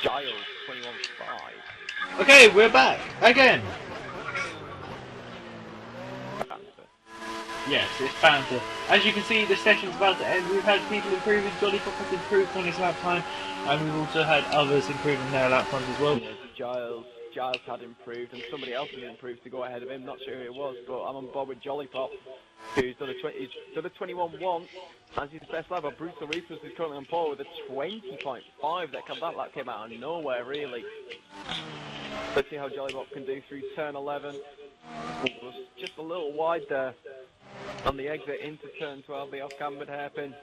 Giles 21.5. Okay, we're back again. Yes, it's banter. As you can see, the session's about to end. We've had people improving. Jolly Pop has improved on his lap time, and we've also had others improving their lap times as well. Giles had improved, and somebody else had improved to go ahead of him. Not sure who it was, but I'm on board with Jolly Pop, who's done a 21 once. As his best lap, but Brutal Reapers is currently on pole with a 20.5. That lap came out of nowhere, really. Let's see how Jolly Pop can do through turn 11. It was just a little wide there on the exit into turn 12, the off-cambered hairpin.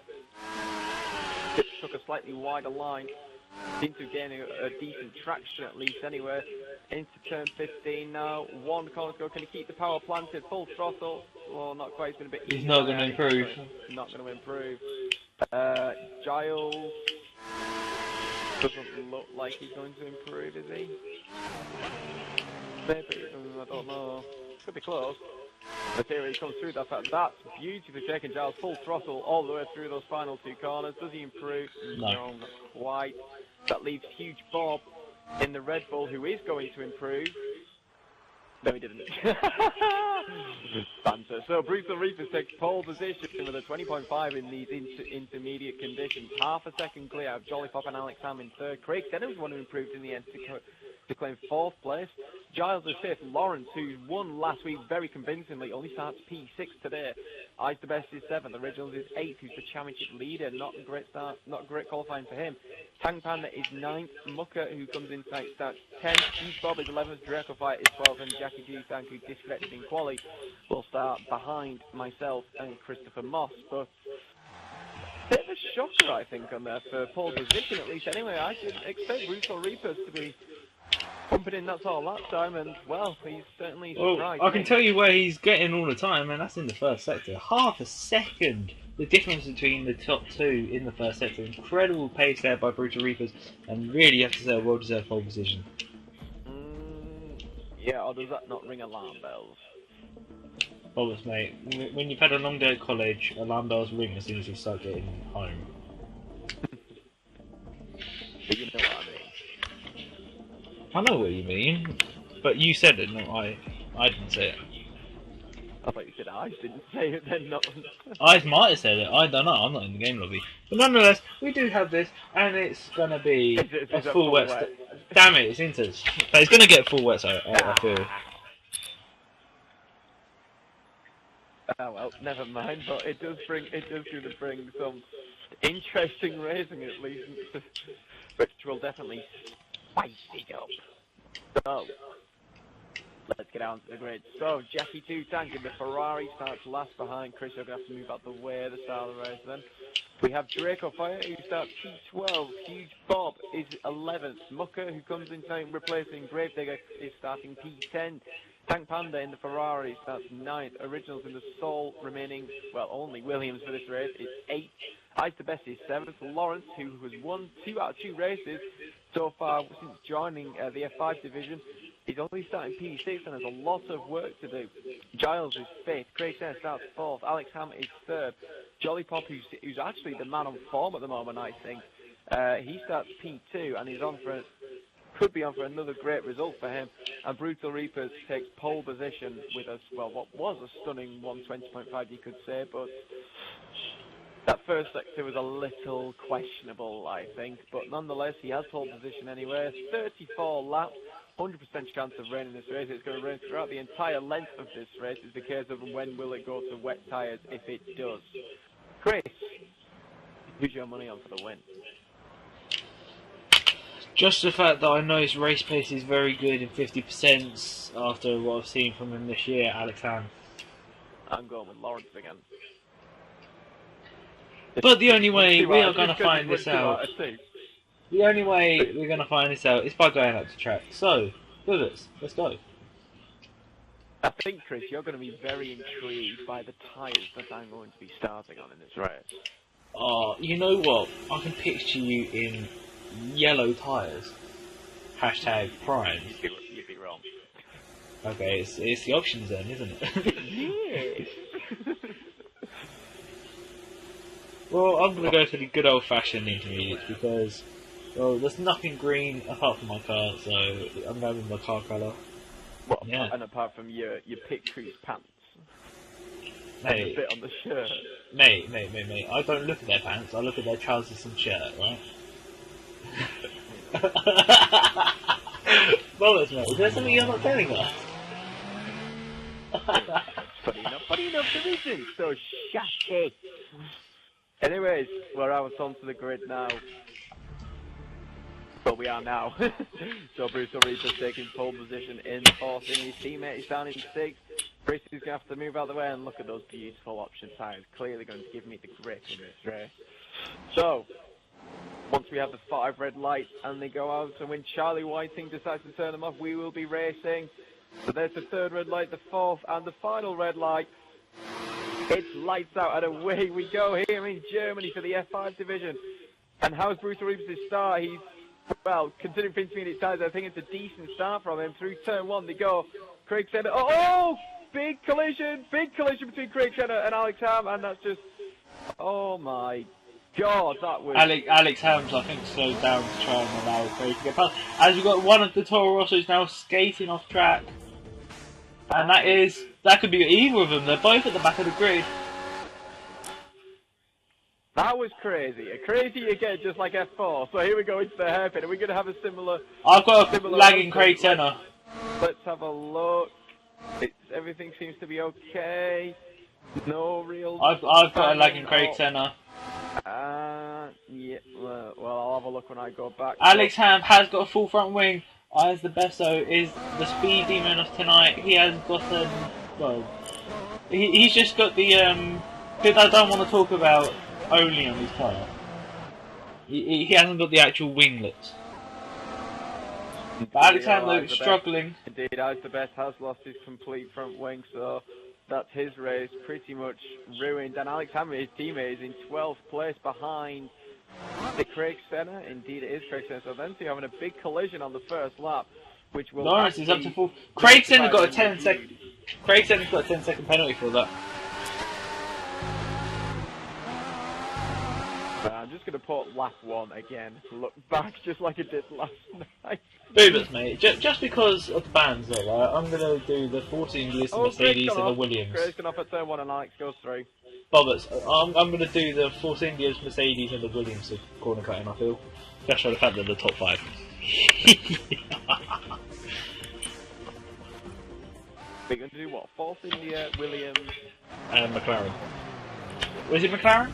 Just took a slightly wider line. Seemed to gain a decent traction at least anyway. Into turn 15 now. One corner to go. Can he keep the power planted? Full throttle. Well, not quite. It's been a bit. He's not going to improve. Not going to improve. Giles doesn't look like he's going to improve, is he? Maybe. I don't know. Could be close. But here he comes through. That's beautifully taken. Giles full throttle all the way through those final two corners. Does he improve? No, not quite. That leaves Huge Bob in the Red Bull, who is going to improve. No, he didn't. Banter. So Brutal Reapers takes pole position with a 20.5 in these intermediate conditions. Half a second clear of Jolly Pop and Alex Ham in third. Craig Denham was one who improved in the end to claim fourth place. Giles is fifth. Lawrence, who won last week very convincingly, only starts P6 today. Ice the Best is seventh. Originals is eighth, who's the championship leader. Not a great start, not great qualifying for him. Tang Panda is ninth. Mucker, who comes in tonight, starts 10th. Huge Bob is 11th. Draco Fight is 12th. And Jackie G Tank, who disconnected in quali, will start behind myself and Christopher Moss. But bit of a shocker, I think, on there for pole position, at least. Anyway, I didn't expect Brutal Reapers to be pumping in that all that time, and well, he's certainly surprised. I can tell you where he's getting all the time, and that's in the first sector. Half a second. The difference between the top two in the first sector. Incredible pace there by Brutal Reapers, and really you have to say a well-deserved pole position. Yeah, or does that not ring alarm bells? Bollocks, mate. When you've had a long day at college, alarm bells ring as soon as you start getting home. But you know what I mean. I know what you mean, but you said it, not I. I didn't say it. I thought you said I didn't say it, then not. I might have said it, I don't know, I'm not in the game lobby. But nonetheless, we do have this, and it's gonna be a full wet. Damn it, it's Inters. But it's gonna get full wet, so I feel. Oh well, never mind, but it does bring some interesting racing at least, which will definitely spice it up. So, let's get out to the grid. So, Jackie 2 Tank in the Ferrari starts last behind. Chris, you're going to have to move out the way of the start of the race then. We have Draco Fire, who starts P12. Huge Bob is 11th. Mucker, who comes in time replacing Gravedigger, is starting P10. Tank Panda in the Ferrari starts 9th. Originals in the sole remaining, well, only Williams for this race, is 8th. Ice the Best is 7th. Lawrence, who has won 2 out of 2 races so far since joining the F5 division, is only starting P6 and has a lot of work to do. Giles is 5th. Craig Denham starts 4th. Alex Ham is 3rd. Jolly Pop, who's actually the man on form at the moment, I think, he starts P2 and is on for could be on for another great result for him. And Brutal Reapers takes pole position with what was a stunning 120.5, you could say, but that first sector was a little questionable, I think. But nonetheless, he has pole position anyway. 34 laps, 100% chance of rain in this race. It's going to rain throughout the entire length of this race. It's the case of when will it go to wet tyres if it does. Chris, who's your money on for the win? Just the fact that I know his race pace is very good in 50% after what I've seen from him this year, Alex Ham. I'm going with Lawrence again. But the only way we are going to find this out, the only way we're going to find this out is by going out to track. So, with us, let's go. I think, Chris, you're going to be very intrigued by the tyres that I'm going to be starting on in this race. Oh, you know what? I can picture you in yellow tyres. Hashtag prime. You'd be wrong. Okay, it's the options then, isn't it? Yes. Well, I'm going to go for the good old-fashioned intermediates because Well, there's nothing green apart from my car, so I'm going with my car colour. What? Yeah. And apart from your pit crease pants. And the Mate, bit on the shirt. mate. I don't look at their pants, I look at their trousers and shirt, right? Bollocks, mate. Is there something you're not telling us? Funny enough, there isn't, so shut it. Anyways, we're out onto the grid now. But we are now. So Bruce Reaper's taking pole position in fourth, and his teammate is down in sixth. Bruce is going to have to move out of the way, and look at those beautiful option tyres. Clearly going to give me the grip in this race. So, once we have the 5 red lights and they go out, and when Charlie Whiting decides to turn them off, we will be racing. So there's the 3rd red light, the 4th, and the final red light. It's lights out, and away we go here in Germany for the F5 division. And how's Bruce Reeves' start? He's, well, considering Prince Phoenix tires, I think it's a decent start from him. Through turn 1 they go. Craig Senna, oh! Big collision between Craig Senna and Alex Ham, and that's just, oh my God, that was... Alex Hams, I think, slowed down to try and allow Craig to get past. As we've got one of the Toro Rossos now skating off track. And that could be either of them, they're both at the back of the grid. That was crazy. Crazy again, just like F4. So here we go into the hairpin. Are we going to have a similar... I've got a lagging Craig Senna. Let's have a look. Everything seems to be okay. No real... I've got a lagging Craig Senna. Yeah, well, I'll have a look when I go back. Alex Ham has got a full front wing. As the best though is the speed demon of tonight. He has got well, he's just got the bit I don't want to talk about only on his car. He hasn't got the actual winglets. But Alex Ham though struggling. Indeed, as the best has lost his complete front wing, so that's his race pretty much ruined. And Alex Ham, his teammate, is in 12th place behind the Craig Senna. Indeed, it is Craig Senna. So then, having a big collision on the first lap, which will. Lawrence is up to full. Craig Senna got a 10-second. Craig Senna's got a 10-second penalty for that. I'm just going to put lap 1 again. Look back, just like I did last night. Boobers, mate. Just because of the bands, though, right? I'm going to do the 14 years Mercedes and the Williams. Craig's gone off at turn 1 and Alex goes through. Bobbers, I'm going to do the Force India's Mercedes and the Williams corner cutting, I feel. Just for the fact that they're the top 5. We're going to do what? Force India, Williams... And McLaren. Was it McLaren?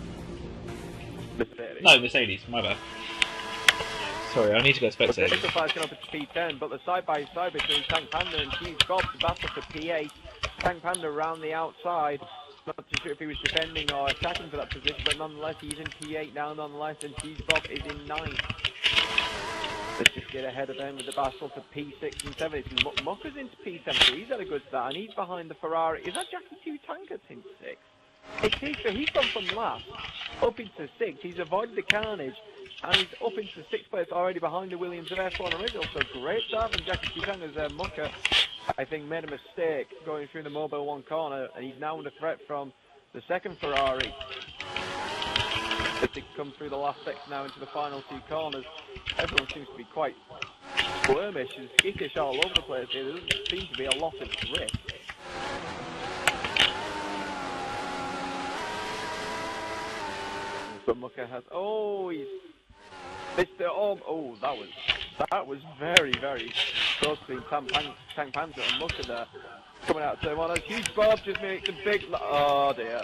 Mercedes. No, Mercedes, my bad. Sorry, I need to go spectate. The fire's going up to P10, but the side-by-side between Tank Panda and Huge Bob, the battle for P8. Tank Panda around the outside. Not too sure if he was defending or attacking for that position, but nonetheless, he's in P8 now, nonetheless, and Huge Bob is in 9th. Let's just get ahead of them with the battle for P6 and 7. It's Mucker's into P7, so he's had a good start, and he's behind the Ferrari. Is that Jackie 2 Tankers in 6? It is, so he's gone from last up into 6. He's avoided the carnage, and he's up into 6th place already behind the Williams of F1 original. So great start from Jackie 2 Tankers. Mucker, I think, made a mistake going through the Mobile 1 corner, and he's now under threat from the second Ferrari. As they come through the last section now into the final 2 corners, everyone seems to be quite squirmish and skittish all over the place here. There doesn't seem to be a lot of grip. But Mucker has, he's missed it. Oh, that was very, very close between Tank Panther and Mucker there. Coming out of turn 1, Huge Bob just makes a big, oh dear.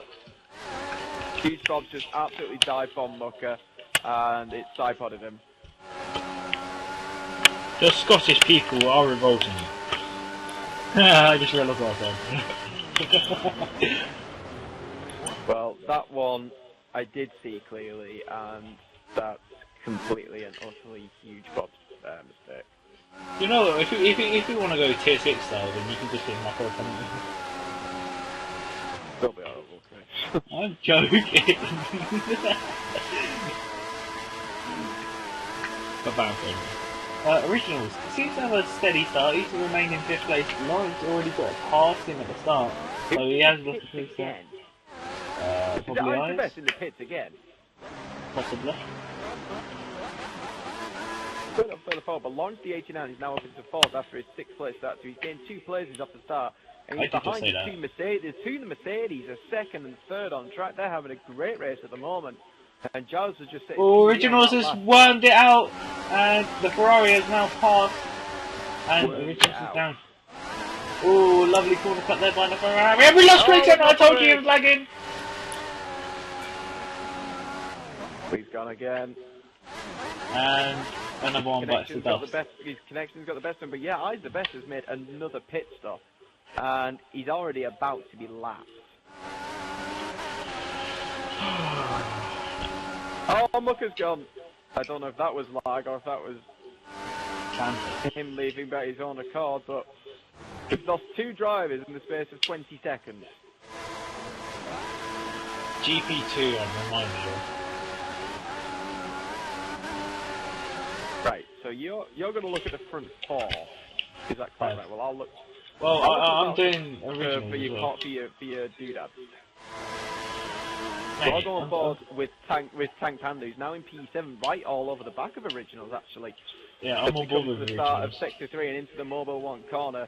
Huge Bob's just absolutely dive-bombed Mucker, and it side-podded him. The Scottish people are revolting you. I just realised what I said. Well, that one I did see clearly, and that's completely and utterly Huge Bob's mistake. You know, if you want to go tier 6 style, then you can just hit my whole penalty. Don't be horrible, Chris. I'm joking. But bound Originals seems to have a steady start. He's remained in 5th place. Lawrence already got past him at the start, so he has lost his start. Probably the best in the pits again. Possibly. Put up further forward, but Lawrence the 89 is now up into fourth after his 6th place start, so he's gained 2 places off the start. And he's behind the two Mercedes. The Mercedes are second and third on track. They're having a great race at the moment. And Giles was just... Originals has wormed it out, and the Ferrari has now passed, and Originals is down. Oh, lovely corner cut there by the Ferrari. And we lost Clayton! I told you he was lagging! He's gone again. And another one bites the dust. His connection's got the best one, but yeah, Eyes the Best has made another pit stop. And he's already about to be lapped. Oh, Mucker's gone. I don't know if that was lag or if that was him leaving by his own accord, but he's lost 2 drivers in the space of 20 seconds. GP2, I'm reminded you. Right, so you're going to look at the front 4. Is that correct? Right, well, I'll look. Well, I'm doing original for your well. for your doodads. So I'll go on board with Tank Panda, who's now in P7, right all over the back of Originals actually. Yeah, I'm on board with the start of Sector 3 and into the Mobile 1 corner.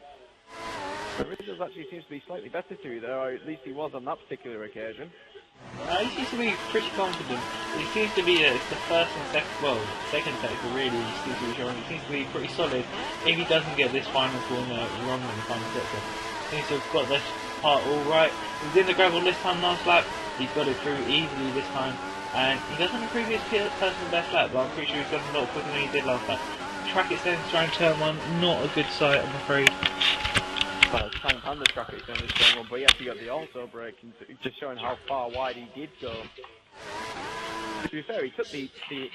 Originals actually seems to be slightly better through there, or at least he was on that particular occasion. He seems to be pretty confident. He seems to be, it's the first and second sector really, he seems to be showing. He seems to be pretty solid. If he doesn't get this final corner wrong in the final sector, he seems to have got this part all right. He was in the gravel this time last lap, he got it through easily this time, and he doesn't have a previous personal best lap, but I'm pretty sure he's got a lot quicker than he did last lap. Track extends around turn 1, not a good sight I'm afraid. Well, Tank Panda track extended turn 1, but he actually got the auto brake, just showing how far wide he did go. To be fair, he took the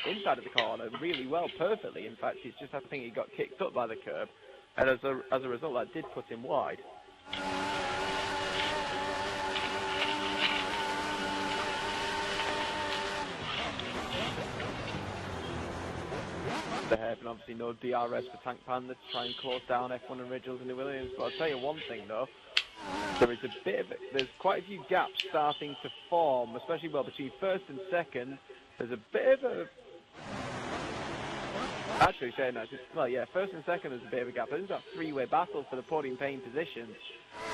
inside of the corner really well, perfectly. In fact, it's just I think he got kicked up by the curb, and as a result, that did put him wide. The hairpin, obviously no DRS for Tank Panda to try and close down F1 Originals in the Williams. But I'll tell you one thing though, there's quite a few gaps starting to form, especially between first and second. There's a bit of a actually saying that, well yeah, first and second there's a bit of a gap. There's that 3-way battle for the podium paying positions,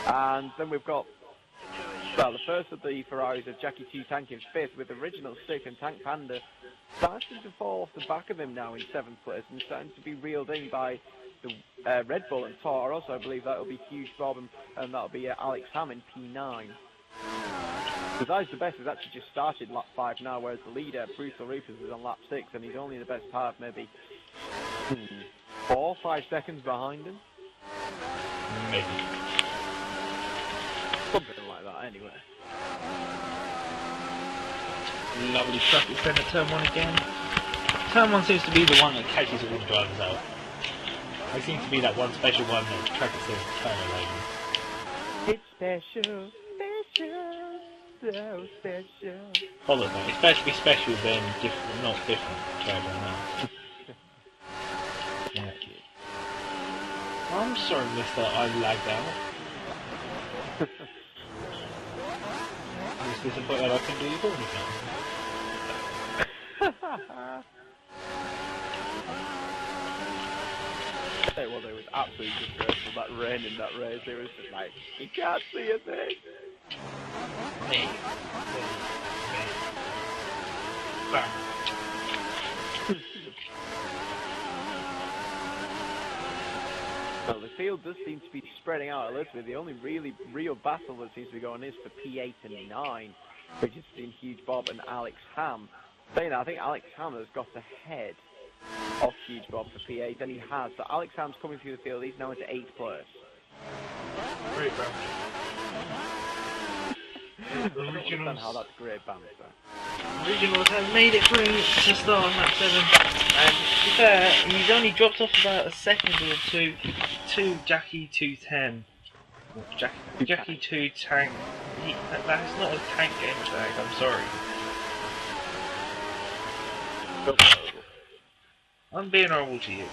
and then we've got the first of the Ferraris of Jackie 2 Tank in 5th with Original 6th and Tank Panda starting to fall off the back of him now in 7th place and starting to be reeled in by the Red Bull and Toro. So I believe that will be Huge Bob and that'll be Alex Ham in P9. Because Eyes the Best has actually just started lap 5 now, whereas the leader, Brutal Reapers, is on lap 6 and he's only the best part maybe 4 or 5 seconds behind him. Maybe. Something like that anyway. Lovely truck extend at turn 1 again. Turn 1 seems to be the one that catches all the drivers out. It seems to be that one special one that track extends turn alone. It's special, so special. Follow that. It's better to be special than different, not different. Try now. Yeah. I'm sorry, mister, I lagged out. I'm just disappointed that I can do your corner now. It was absolutely disgraceful, that rain in that race. It was just like, you can't see a thing. Bam. Well, the field does seem to be spreading out a little bit. The only really real battle that seems to be going is for P8 and 9, which is between Huge Bob and Alex Ham. Saying that, I think Alex Ham has got ahead of Huge Bob for P8, and he has. So Alex Ham's coming through the field. He's now into 8th place. Great banter. I don't understand how that's great banter. Originals have made it through to start on lap 7, and to be fair, he's only dropped off about a second or two to Jackie 210. Jackie 2 Tank. That's not a tank game tag, I'm sorry. I'm being horrible to you.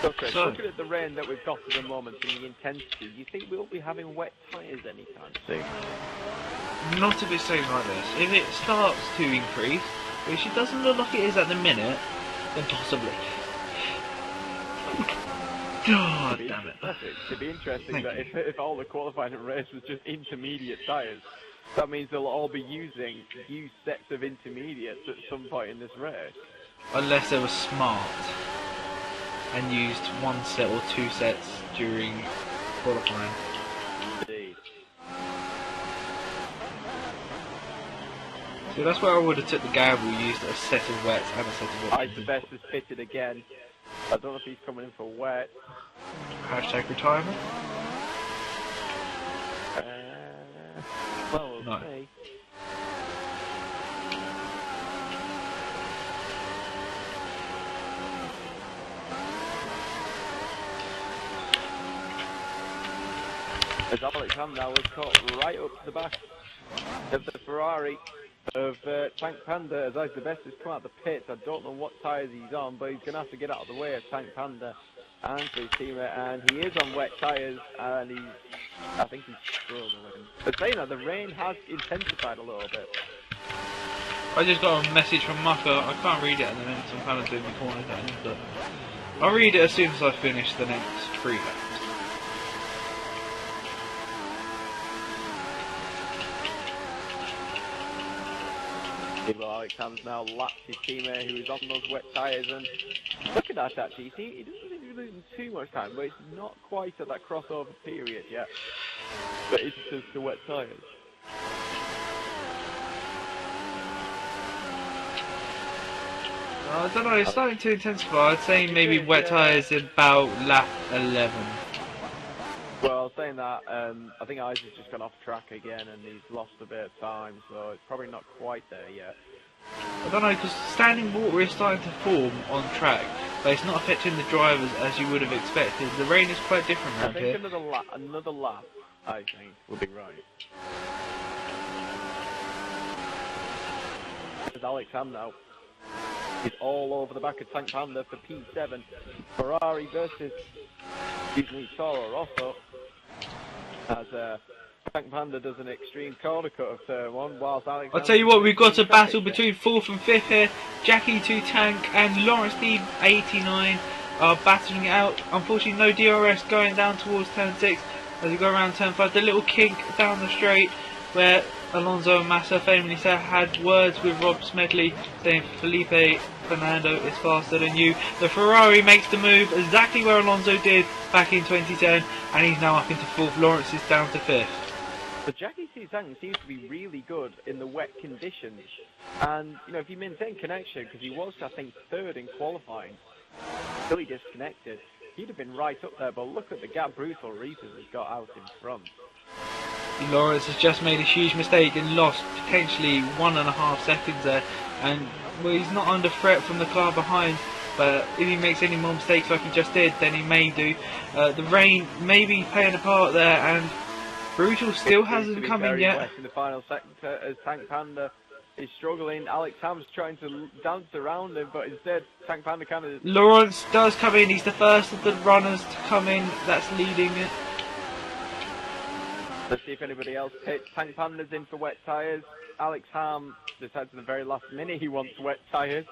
Okay, so looking at the rain that we've got at the moment and the intensity, do you think we'll be having wet tyres anytime soon? Not if it's something like this. If it starts to increase, which it doesn't look like it is at the minute, then possibly. God damn it. It'd be interesting that if all the qualifying and race was just intermediate tyres, that means they'll all be using used sets of intermediates at some point in this race. Unless they were smart and used one set or two sets during qualifying. Indeed. So that's where I would have took the gamble, used a set of wets and a set of wets. The best is fitted again. I don't know if he's coming in for wet. Hashtag retirement? Well, we'll No. see. As Alex Hamnau was caught right up to the back of the Ferrari of Tank Panda, as Ice the Best has come out of the pits. I don't know what tyres he's on, but he's going to have to get out of the way of Tank Panda and his teammate, and he is on wet tyres, and I think he's struggling. But saying that, the rain has intensified a little bit. I just got a message from Mucker. I can't read it at the minute, so I'm kind of doing the corner down, but I'll read it as soon as I finish the next 3 laps. Well, Alex Ham's now lapped his teammate who is on those wet tyres, and look at that actually, he doesn't seem to be losing too much time, but it's not quite at that crossover period yet. But it's just the wet tyres. I don't know, it's starting to intensify. I'd say maybe wet tyres about lap 11. Well, saying that, I think Isaac's just gone off track again and he's lost a bit of time, so it's probably not quite there yet. I don't know, because standing water is starting to form on track, but it's not affecting the drivers as you would have expected. The rain is quite different around here. I think another lap, I think, would be right. There's Alex Ham now. He's all over the back of Tank Panda for P7. Ferrari versus, Toro Rosso. As Tank Panda does an extreme corner cut of turn 1, whilst Alex... I'll tell you what, we've got a battle between 4th and 5th here. Jackie 2 Tank and Lawrence D 89 are battling it out. Unfortunately, no DRS going down towards turn 6 as we go around turn 5. The little kink down the straight where Alonso Massa famously said had words with Rob Smedley saying Felipe Fernando is faster than you. The Ferrari makes the move exactly where Alonso did back in 2010, and he's now up into 4th. Lawrence is down to 5th. But Jackie Suzanne seems to be really good in the wet conditions, and you know, if you maintain connection, because he was I think 3rd in qualifying, really disconnected, he'd have been right up there. But look at the gap Brutal Reapers has got out in front. Lawrence has just made a huge mistake and lost potentially 1.5 seconds there, and well, he's not under threat from the car behind, but if he makes any more mistakes like he just did, then he may do. The rain may be playing a part there, and Brutal still hasn't come in yet. In the final sector as Tank Panda is struggling. Alex Ham's trying to dance around him, but instead Tank Panda kind of... Lawrence does come in, he's the first of the runners to come in that's leading it. Let's see if anybody else hits. Tank Panda's in for wet tyres. Alex Ham decides at the very last minute he wants wet tyres.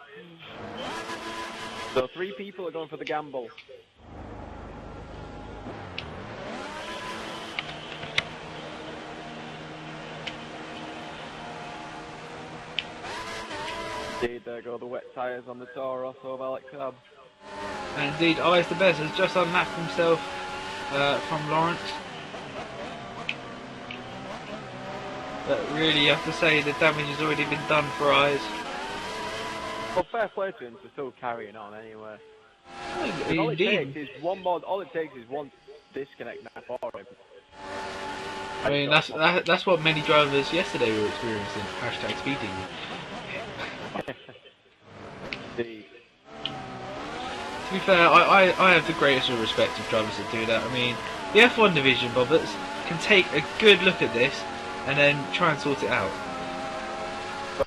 So 3 people are going for the gamble. Indeed, there go the wet tyres on the Toro Rosso of Alex Ham. And indeed, Ice the Best has just unlapped himself from Lawrence. But really, you have to say the damage has already been done for Eyes. Well, fair play to him for still carrying on anyway. All it takes is one disconnect now for him. I mean, that's what many drivers yesterday were experiencing. Hashtag speeding. Indeed. To be fair, I have the greatest of respect of drivers that do that. I mean, the F1 division, Bobbers, can take a good look at this and then try and sort it out.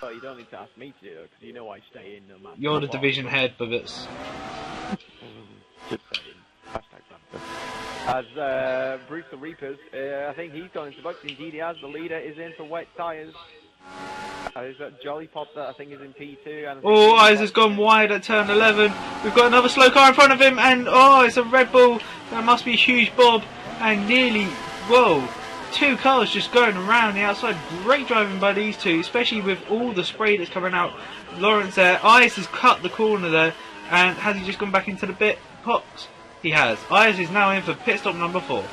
Well, you don't need to ask me to do it, because you know I stay in no matter. You're the division head, Bobbers. Just saying. Hashtag As Brutal Reapers, I think he's going into the box. Indeed he has. The leader is in for wet tyres. He's got Jolly Pop that I think is in P2. And Oh, Eyes has gone wide at turn 11. We've got another slow car in front of him, and oh, it's a Red Bull. That must be a huge bob. And nearly, whoa, two cars just going around the outside. Great driving by these two, especially with all the spray that's coming out. Lawrence there. Eyes has cut the corner there, and has he just gone back into the pit box? He has. Eyes is now in for pit stop number 4.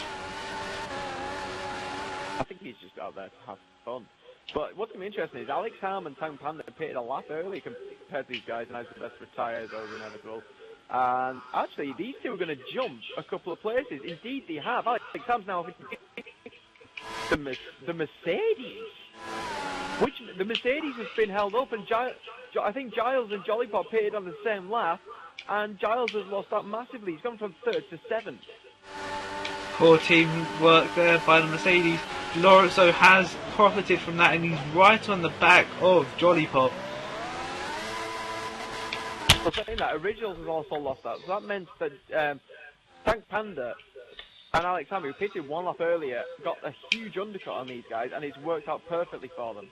I think he's just out there to have fun. But what's going to be interesting is Alex Ham and Tang Panda pitted a lap early compared to these guys, and has the best for tyres over inevitable. And actually, these two are going to jump a couple of places. Indeed, they have. Alex Ham's now the Mercedes. The Mercedes has been held up, and I think Giles and Jolly Pop pitted on the same lap, and Giles has lost out massively. He's gone from 3rd to 7th. Poor team work there by the Mercedes. Lawrence has profited from that, and he's right on the back of Jolly Pop. Well, saying that, Originals has also lost out, so that meant that Tank Panda and Alex Ham, who pitted one lap earlier, got a huge undercut on these guys, and it's worked out perfectly for them.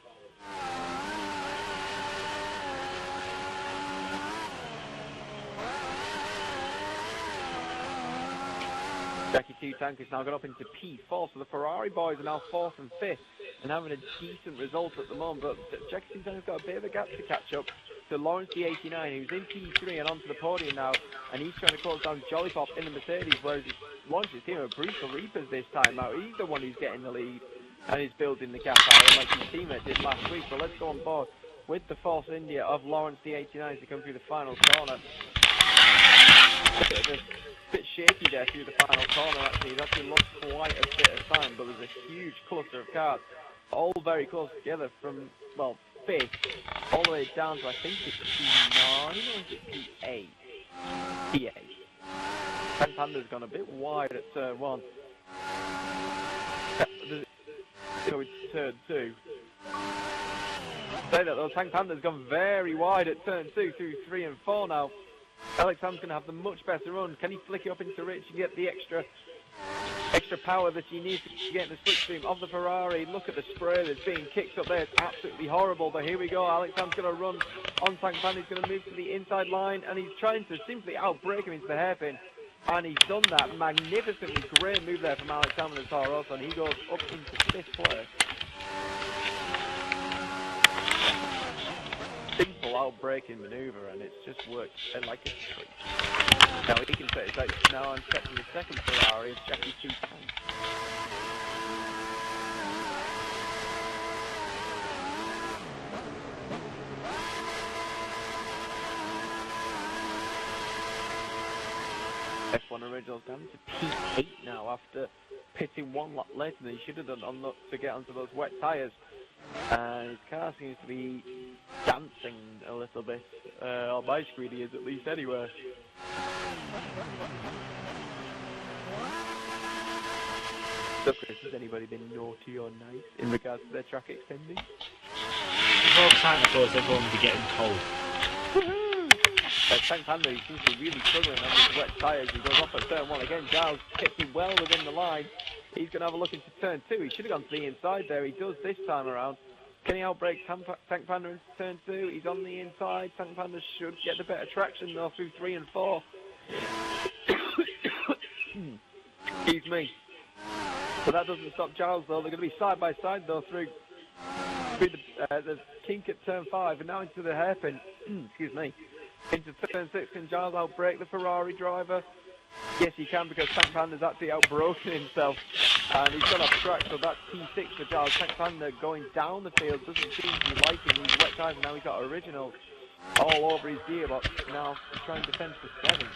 Jackie 2 Tank has now got up into P4, so the Ferrari boys are now 4th and 5th and having a decent result at the moment, but Jackie 2 Tank has got a bit of a gap to catch up to Lawrence the 89, who's in P3 and onto the podium now, and he's trying to close down Jolly Pop in the Mercedes, whereas Lawrence's team are Brutal Reapers this time out. He's the one who's getting the lead and is building the gap out like his teammate did last week. So let's go on board with the Force India of Lawrence the 89 to come through the final corner. A bit shaky there through the final corner actually. He's actually lost quite a bit of time, but there's a huge cluster of cars all very close together from, well, 5th all the way down to I think it's P9 or is it P8? P8. Tank Panda's gone a bit wide at turn 1. So it's turn 2. Say that though, Tank Panda's gone very wide at turn 2 through 3 and 4 now. Alex Ham's going to have the much better run. Can he flick it up into Rich and get the extra power that he needs to get in the slipstream of the Ferrari? Look at the spray that's being kicked up there. It's absolutely horrible. But here we go. Alex Ham's going to run on Tank Panda. He's going to move to the inside line, and he's trying to simply outbrake him into the hairpin. And he's done that magnificently. Great move there from Alex Ham and the Toro Rosso, and he goes up into 5th place. Simple outbraking manoeuvre, and it's just worked like a treat. Now he can set his sights now on catching the second Ferrari of Jackie 2 Tank. F1 Originals down to P8 now after pitting one lap later than he should have done to get onto those wet tyres. And his car seems to be dancing a little bit. On my screen he is at least anywhere. So Chris, has anybody been naughty or nice in regards to their track extending? Well, Santa Claus, everyone will be getting told. Tank Panda, he seems to be really struggling on these wet tyres. He goes off at turn 1 again. Giles gets him well within the line. He's going to have a look into turn 2. He should have gone to the inside there. He does this time around. Can he outbrake Tank Panda into turn 2? He's on the inside. Tank Panda should get the better traction though through 3 and 4. Excuse me. But that doesn't stop Giles though. They're going to be side by side though through the kink at turn 5 and now into the hairpin. Excuse me. Into turn 6. Can Giles outbrake the Ferrari driver? Yes, he can, because Tank Panda's actually outbroken himself and he's gone off track, so that's P6 for Giles. Tank Panda going down the field, doesn't seem to be liking these wet tyres, and now he's got Originals all over his gearbox. Now he's trying to defend for 7th.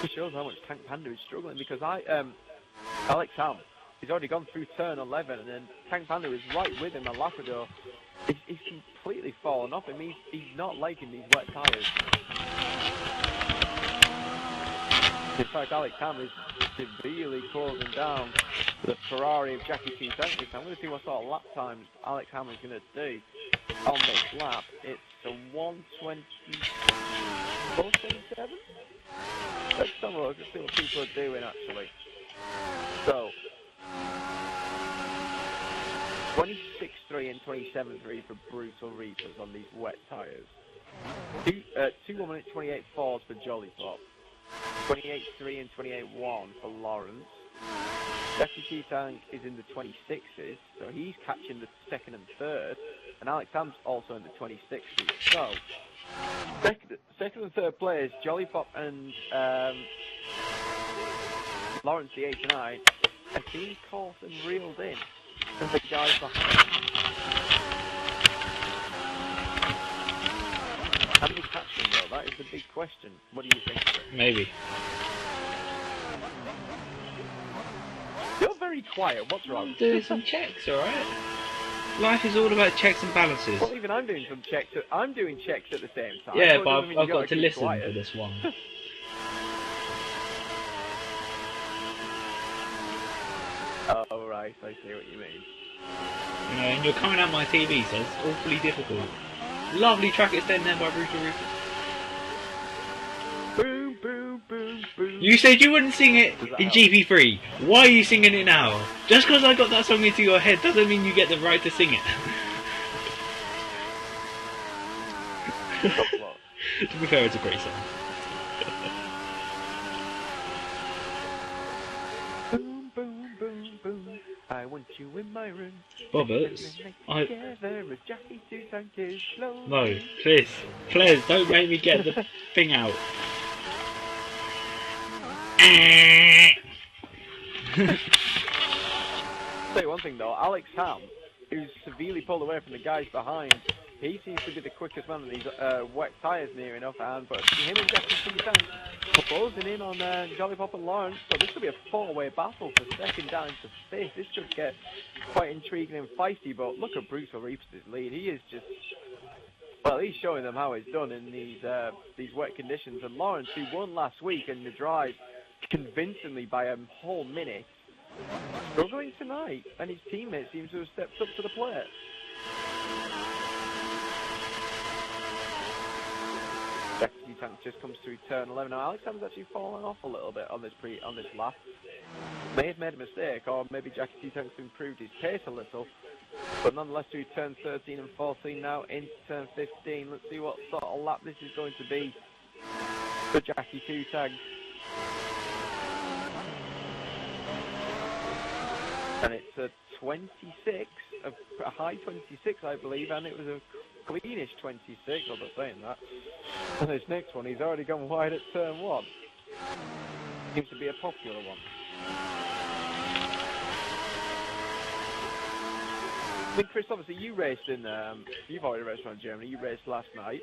It shows how much Tank Panda is struggling, because Alex Ham, he's already gone through turn 11, and then Tank Panda is right with him a lap ago. He's completely fallen off him. He's not liking these wet tyres. In fact, Alex Ham is severely closing down the Ferrari of Jackie 2 Tank. I'm going to see what sort of lap times Alex Ham is going to do. on this lap, it's a 1:24.27. Let's have a look and see what people are doing actually. So 26.3 and 27.3 for Brutal Reapers on these wet tyres. 2 minute 28.4 for Jolly Pop. 28.3 and 28.1 for Lawrence. Jackie T-Tank is in the 26s, so he's catching the second and third, and Alex Ham's also in the 26s. So, second and third players, Jolly Pop and Lawrence the 8 and 9, are being caught and reeled in, and the guys behind. How many catch them though? That is the big question. What do you think? Maybe. You're very quiet. What's wrong? I'm doing some checks, alright? Life is all about checks and balances. Well, even I'm doing some checks. I'm doing checks at the same time. Yeah, so but I've got to keep listen quiet. for this one. Oh, right. I see what you mean. You know, and you're coming out my TV, so it's awfully difficult. Lovely track extend there by Brutal Reapers. Boom, boom, boom, boom. You said you wouldn't sing it in GP3. Why are you singing it now? Just because I got that song into your head doesn't mean you get the right to sing it. To be fair, it's a great song. Boom, boom, boom, boom. I want you in my room. Roberts, Together, a Jackie Two-Tank is slow. No, please, don't make me get the thing out. Say one thing though, Alex Ham, who's severely pulled away from the guys behind, he seems to be the quickest man on these wet tyres near enough, but him and Jackie Two-Tank closing in on Jolly Pop and Lawrence, so this could be a four-way battle for second down to fifth. This could get quite intriguing and feisty, but look at Brutal Reapers' lead. He is just, well, he's showing them how it's done in these wet conditions, and Lawrence, who won last week in the drive convincingly by a whole minute, struggling tonight, and his teammates seem to have stepped up to the plate. Jackie Tank just comes through turn 11. Now Alex Ham's actually fallen off a little bit on this lap. May have made a mistake, or maybe Jackie Tank's improved his pace a little. But nonetheless, through turn 13 and 14 now into turn 15. Let's see what sort of lap this is going to be for Jackie Two-Tank. And it's a 26, a high 26, I believe, and it was a cleanish 26, I'm not saying that. And this next one, he's already gone wide at turn 1. Seems to be a popular one. I mean, Chris, obviously you raced in, you've already raced around Germany, you raced last night.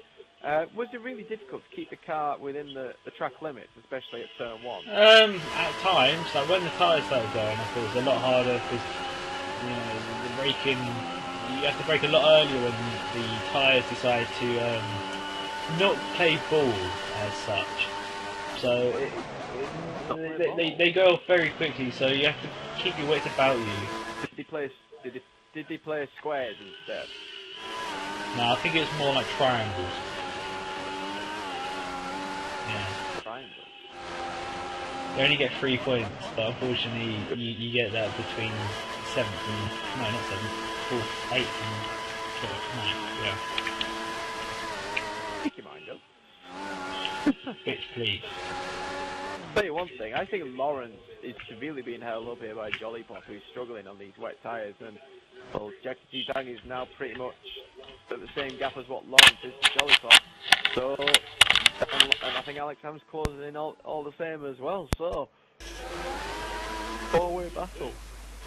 Was it really difficult to keep the car within the track limits, especially at turn 1? At times, like when the tyres started going, I thought it was a lot harder because, you know, the braking, you have to brake a lot earlier when the tyres decide to not play ball as such. So they go off very quickly, so you have to keep your wits about you. Did they play squares instead? No, I think it's more like triangles. Yeah. Triangles. You only get 3 points, but unfortunately you get that between 7th and, no, not 7th, 4th, 8th and 12th, yeah. Make your mind up. Bitch, please. I'll tell you one thing, I think Lawrence is severely being held up here by Jolly Pop, who's struggling on these wet tyres, and well, Jackie T-Tang is now pretty much at the same gap as what Lawrence is to Jolly Pop. So, and I think Alex Ham's closing in all the same as well, so four-way battle.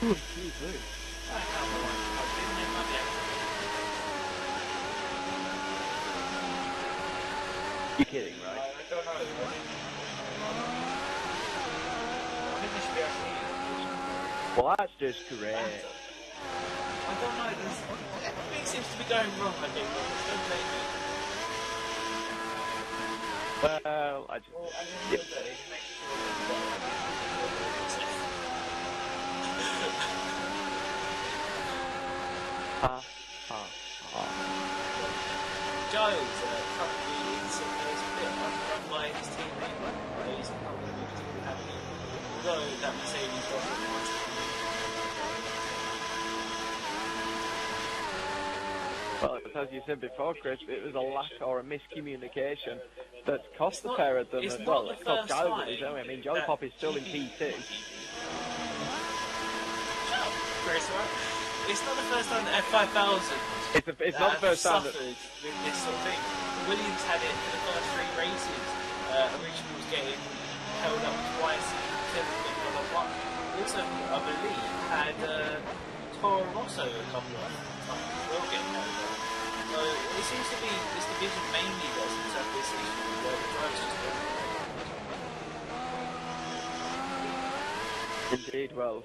Excuse me. You're kidding, right? I don't know. I think this should be actually. Well, that's just great. I don't know. Everything seems to be going wrong. I think. Well, I just. Yep. Ha ha ha. although that Mercedes got much. Well, as you said before, Chris, it was a lack or a miscommunication that cost the pair of them it's as not well. the It cost first Charlie time Whittley's own. I mean, Jolly that Pop is still in P2. Chris, right? It's not the first time that F5000 It's not the first time suffered that... with this sort of thing. Williams had it for the first 3 races. Originally was getting held up twice instead of getting held up once. Also, I believe, had Toro Rosso a couple of times as well getting held up. So it seems to be this division mainly that seems to have this issue where the drivers just don't. Indeed, well,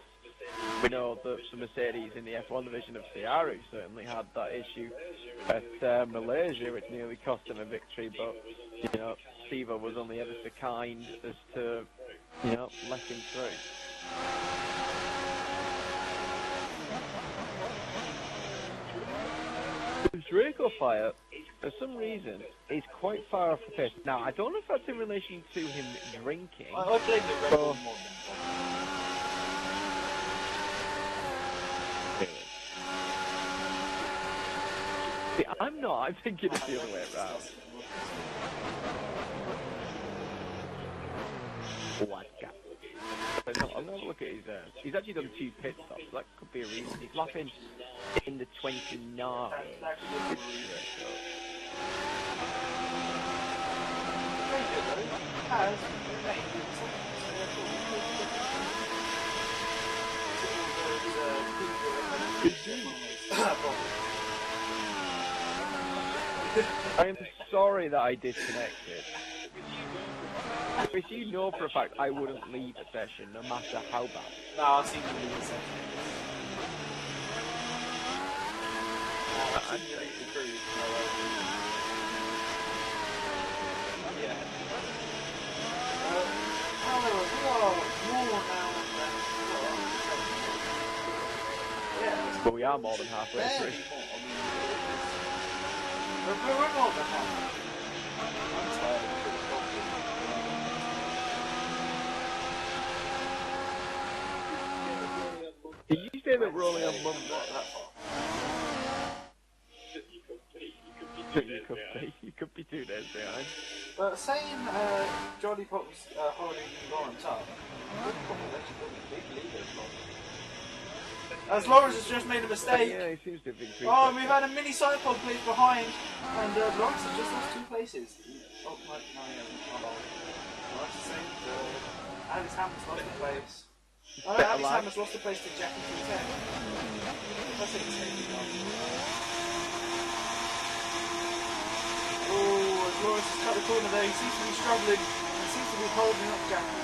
we know that the Mercedes in the F1 division of Ciaru certainly had that issue at Malaysia, which nearly cost him a victory, but, you know, Steve-O was only ever so kind as to, you know, let him through. Draco Fire, for some reason, is quite far off the pace. Now, I don't know if that's in relation to him drinking. I blame the Red Bull more than See, I'm not. I'm thinking it's the other way around. What guy? I'm going to look at his... he's actually done 2 pit stops. So that could be a reason. He's lapping in the 29. I'm sorry that I disconnected. Chris, you know for a fact I wouldn't leave a session no matter how bad. no, I've seen you leave a session. I'm Yeah. However, we are more now than But we are more than halfway through. We're more than halfway. I'm tired. Did you say that we're only on Monday? You could be 2 days behind. But saying Jolly Pop's holding Lawrence up, Jolly Pop is actually got a big lead over Lawrence. As Lawrence has just made a mistake. Yeah, he seems to have increased. Oh, and we've had a mini side pod place behind, and Lawrence has just lost 2 places. Oh, no, he hasn't. Lawrence is saying Alex Hammer's lost the place. Oh, no, Alex Hammer's lost the place to Jackie 210. That's it, oh, as Lawrence has cut the corner there, he seems to be struggling. He seems to be holding up Jackie.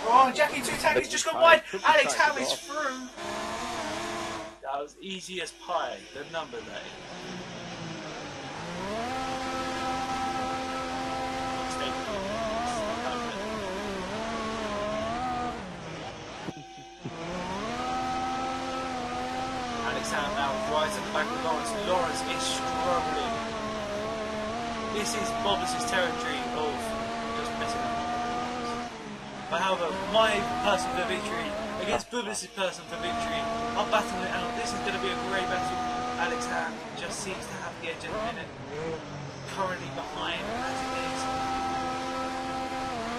Oh, Jackie 210 has just gone wide. Alex Ham is through. That was easy as pie, the number that is. Alex Ham now right at the back of Lawrence. Lawrence is struggling. This is Bobbs' territory of just messing up. But however, my person for victory against Bubbs' person for victory, I'm battling it out. This is going to be a great battle. Alex Ham just seems to have the edge at the minute. Currently behind as it is.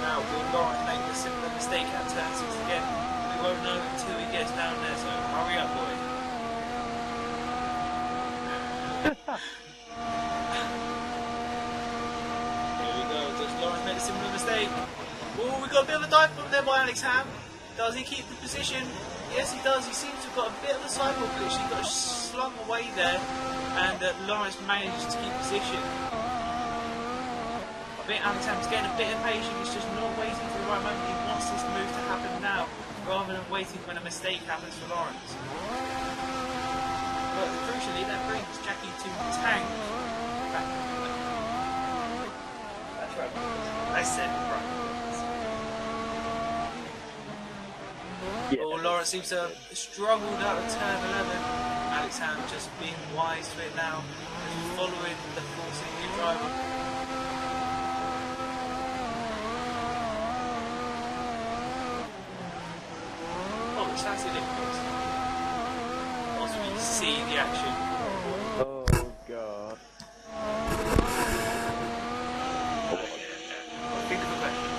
Now, will Lawrence make a similar mistake at turn 6 again? We won't know until he gets down there, so hurry up, boy. Here we go. Does Lawrence make a similar mistake? Oh, we got a bit of a dive bomb there by Alex Ham. Does he keep the position? Yes, he does. He seems to have got a bit of a sidewalk glitch. He got slung away there, and Lawrence managed to keep position. I think Alex Ham's getting a bit impatient. He's just not waiting for the right moment. He wants this move to happen now, rather than waiting when a mistake happens for Lawrence. But crucially, that brings Jackie to tank back. That's right. I said right. Yeah. Oh, Lawrence seems to have struggled out of turn 11. Alex Ham just being wise to it now, just following the forcing new driver. fantastic difference. Possibly see the action. Oh god. Think of a question.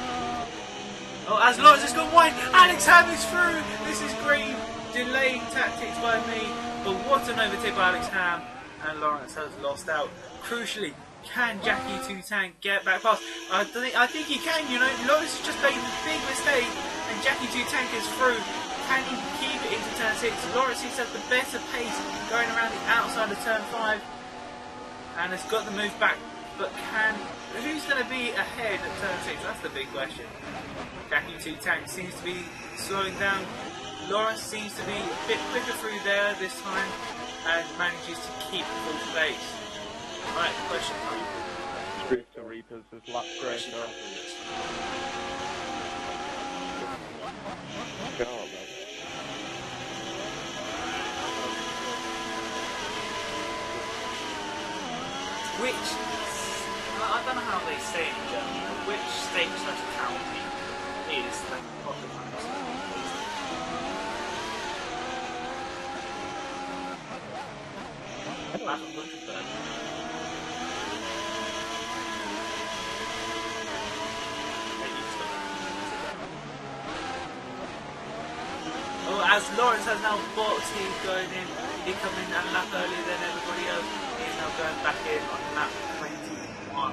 Oh, as Lawrence has gone wide, Alex Ham is through. This is great delayed tactics by me, but what an overtake by Alex Ham, and Lawrence has lost out. Crucially, can Jackie 2 Tank get back past? I think he can. You know, Lawrence has just made a big mistake, and Jackie 2 Tank is through. Can he keep it into turn 6? Lawrence seems to have the better pace going around the outside of turn 5, and has got the move back. But who's going to be ahead at turn 6? That's the big question. Jackie 2 Tank seems to be slowing down. Lawrence seems to be a bit quicker through there this time and manages to keep full pace. Right, question time. Truth to Reapers has lapped great off. God, man. Which, I don't know how they say it in German, but which state/county is the pocket minus? I haven't looked at that. Oh, as Lawrence has now boxed, he's going in. He come in a lap earlier than everybody else. He's now going back in on lap 21.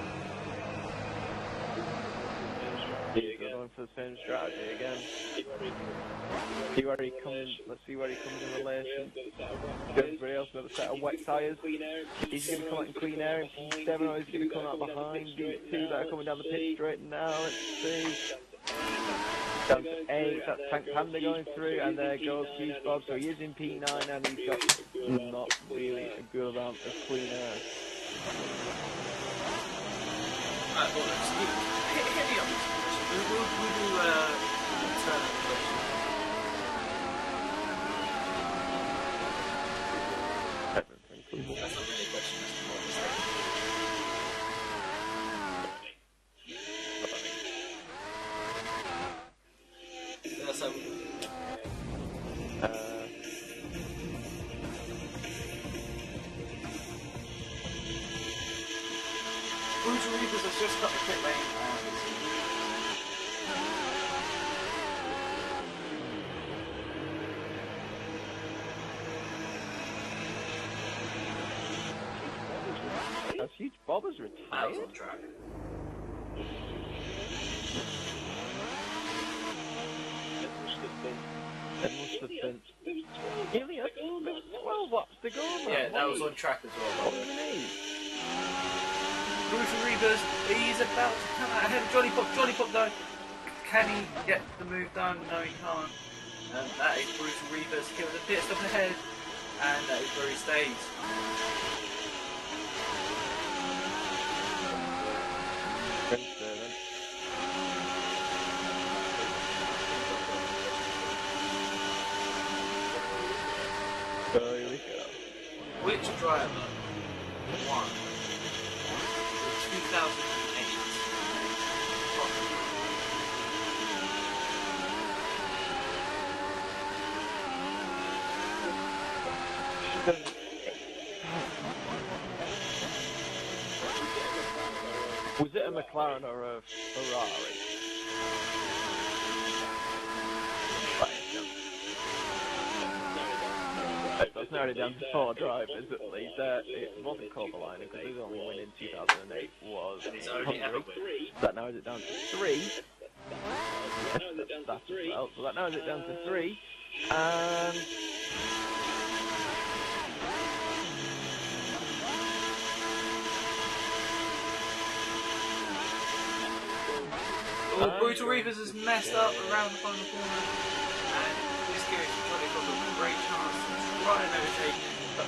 He's going for the same strategy again. See where he comes. Let's see where he comes in relation. Everybody else got a set of wet tyres. He's going to come out in clean air in P7, or he's going to come out behind these two that are coming down the pit straight now. Let's see. Down to 8, that's Tank Panda going through, and there goes Cheese Bob. So he is in P9, and he's got not really a good amount of clean air. Right, well, let's hit me up. We'll do turn question. That's not really a question, that's more of a statement. That's Brutal Reapers has just got the pit lane. That's huge. Bob has That retired. was on track. It must have been. Really? 12 laps to go, man. Yeah, that was on track as well. What do you need? Brutal Reapers, he's about to come out ahead of Johnny Pop. Johnny Pop though, can he get the move done? No, he can't. And that is Brutal Reapers. He was a pit stop ahead, and that is where he stays. So here we go. Which driver won the 2008 Was it a McLaren or a Ferrari? That's narrowed it down to 4 drivers at least. It wasn't Kovalainen because his only win in 2008 was Hungary. So that narrows it down to 3. That's as well. So that narrows it down to 3. And Brutal Reapers has messed up around the final corner, and this gives Johnny Pop a great chance to try and overtake him. But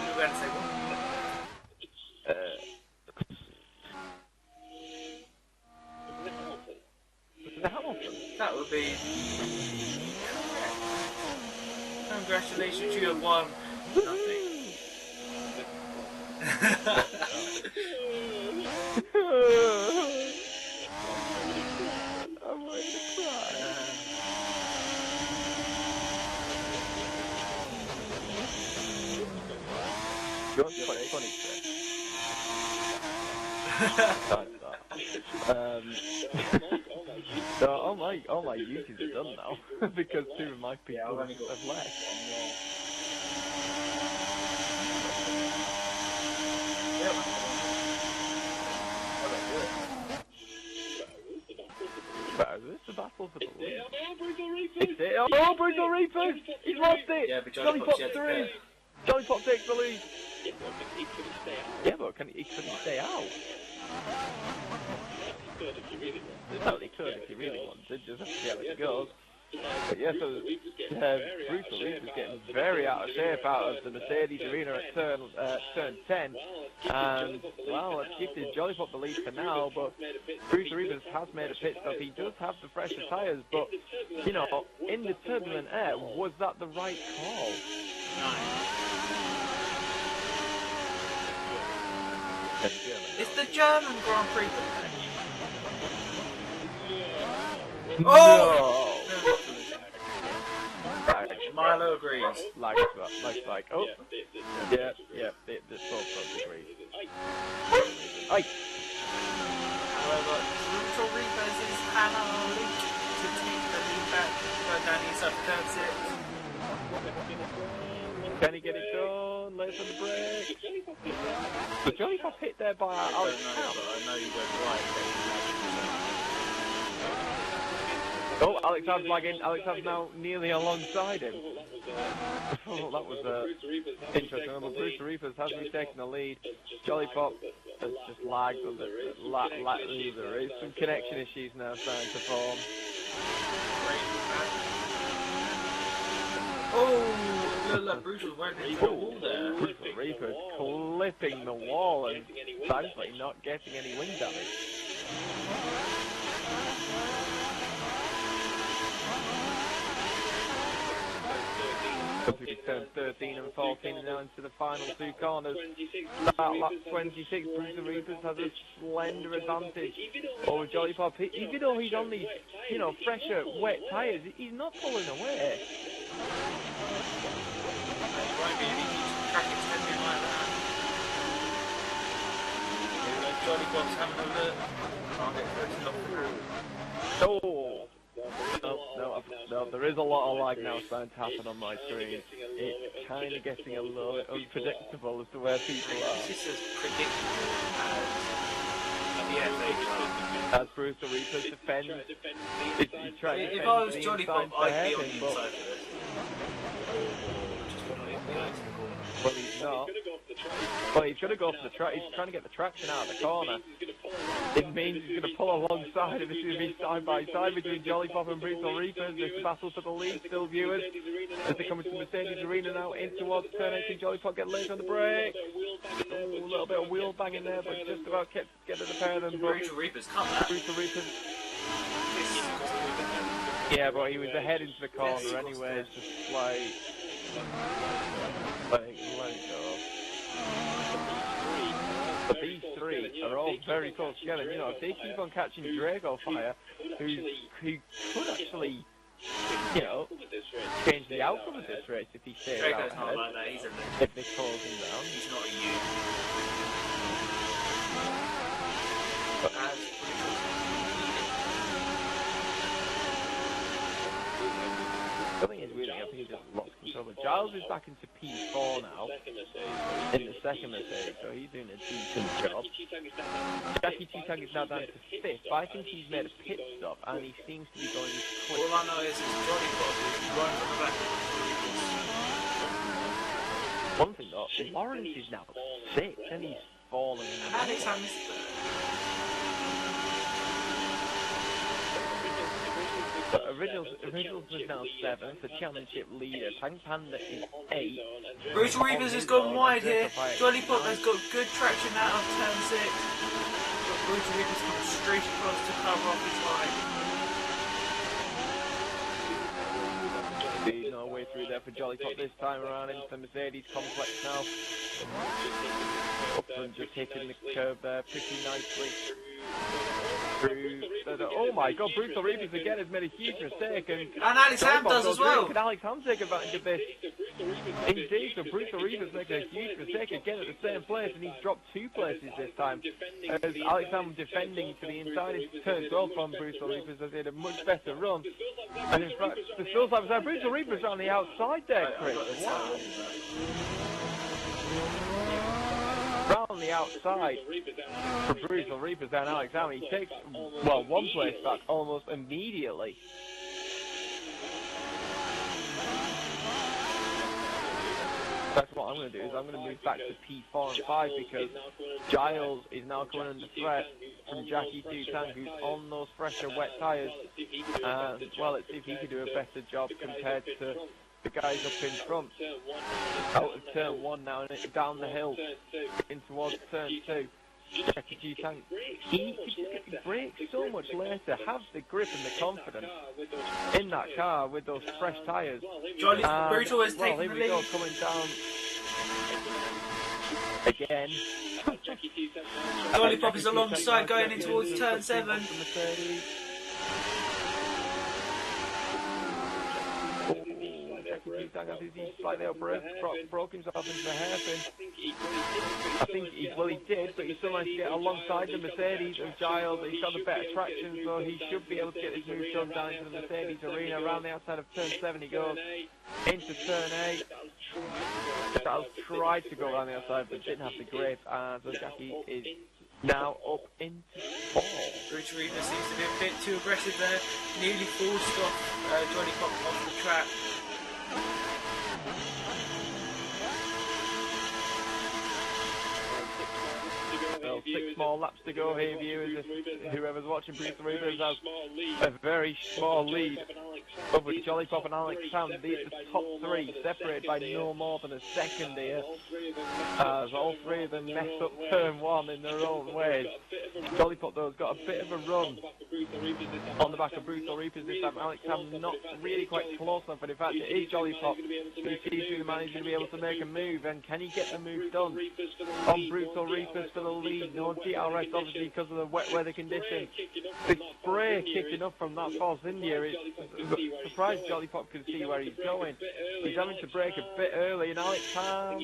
we're going to say what? That would be. Congratulations, you have won nothing. I'm going to cry. You're quite funny today. So all my uses are done now because 2 of my people have left. But is this the battle for the lead? It's it. Oh, Brutal Reapers! He's lost it! Yeah, but Jolly Pop 3! Jolly Pop takes the lead! Yeah, but he couldn't stay out. Well, he could if he really wanted, just have to see how it goes. But yeah, so Brutal Reaper's getting very out of shape out of the Mercedes arena at turn 10. And, well, it's gifted Jolly Pop the lead for now, but Brutal Reapers has made a pit stop. He does have the fresher tyres, but, you know, in the turbulent air, was that the right call? It's the German Grand Prix. No! Oh! Milo agrees. Like. Oh! Yeah, the both agrees. Aye! However, Brutal Reapers is allowed to take the lead back. Go down inside turn 6. Can he get it done? Let's on the brake. The Jolly Pop hit there by Alex Ham. I know you went right. Oh, Alex Ham's lagging. Alex Ham's now nearly alongside him. Oh, that was interesting. But Brutal Reapers has retaken the lead. Jolly Pop has just lagged. There is some connection issues now starting to form. Oh, look, Brutal right into the wall there. Brutal Reapers clipping the wall and thankfully not getting any wing damage. Turn 13 and 14 now into the final 2 corners. Start lap 26, Brutal Reapers has a slender advantage over Jolly Pop. Even though he's on these, you know, fresher, wet tyres, he's not pulling away. Jolly Pop's having a look. Can't get close enough. No, there is a lot of lag now starting to happen on my screen. It's kind of getting a little bit unpredictable as to where people are. This is as predictable as Brutal Reapers defends. He's trying to if I was Jolly Pop, I'd be on the inside for this. Well, he's not. Well, he's going to go for the track. He's trying to get the traction out of the corner. It means he's going to pull alongside him. This is going to be side by side between Jolly Pop and Brutal Reapers. This battle for the lead, still viewers. As they come into the Mercedes arena now, in towards turn 18. Jolly Pop get late on the brake. Oh, a little bit of wheel banging there, but just about kept getting the pair of them. Brutal Reapers, come on. Brutal Reapers. Yeah, but he was ahead into the corner anyway. It's just like let it go. But these 3 are all very close together. You know, if they keep on catching Drago fire, who could actually, you know, change the outcome of this race if he stays out Drago's ahead. not like that, he's a If they close him down. He's not a you. But something is really, I think he just lost control. But Giles is back into P4 now, in the second Mercedes, so he's doing a decent job. Jackie T-Tang is now down to 5th, but I think he's made a pit stop, and he seems to be going quick. All I know is Jolly Pop is running from the back of the One thing though, Lawrence is now 6, and he's falling. And it's Ham's But Originals was now 7th, the championship leader. Tank Panda is 8th. Brutal Reapers has gone wide here. Jolly Pop has got good traction out of turn 6. But Brutal Reapers comes straight across to cover off his line. There's no way through there for Jolly Pop this time around into the Mercedes complex now. Upland just hitting the curb there pretty nicely. Oh my god, Brutal Reapers again has made a huge mistake, and Alex Ham does as well. Can Alex Ham take advantage of this? Indeed, so Brutal Reapers making a huge mistake again at the same place, and he's dropped 2 places this time. As Alex Ham defending to the inside into turn 12 from Brutal Reapers as he had a much better run. And in fact, the still side was Brutal Reapers on the outside there, Chris. Wow. Round the outside for Brutal Reapers down Alex Ham. He takes, well, 1 place back almost immediately. That's what I'm going to do, is I'm going to move back to P4 and 5 because Giles is now coming under threat from Jackie 2 Tank, who's on those fresher wet tyres. And, well, let's see if he can do a better job compared to the guys up in front. Out of turn 1 now, and down the hill in towards turn 2. Jackie G Tank, he could brake so much later, have the grip and the confidence in that car with those fresh tyres. Brutal is taking here the we lead. go, coming down again. Jolly Pop is alongside going in towards turn 7. He's slightly broken himself into the hairpin. I think he did, but he still managed to get alongside the Mercedes of Giles. He's got the better traction, so he should be able to get his move done down into the Mercedes arena. Around the outside of turn 7 he goes into turn 8. Giles tried to go around the outside, but didn't have the grip, and so Jackie is now up into 4. Brutal Reaper seems to be a bit too aggressive there. Nearly forced off Johnny Pop off the track. Well, 6 more laps to go here, viewers. If whoever's watching Brutal Reapers has a very small lead over Jolly Pop and Alex Ham. The top 3 separated by no more than a second here, as all 3 of them mess up turn 1 in their own ways. Jolly Pop, though, has got a bit of a run on the back of Brutal Reapers this time. Alex Ham not really quite close enough, but in fact it is Jolly Pop who sees through the man. He's going to be able to make a move, and can he get the move done on Brutal Reapers for the lead? No DRS, obviously, because of the wet weather conditions. The spray kicking up from that Force India. It's surprised Jolly Pop can see where he's going. He's having to brake a bit early, and Alex Ham,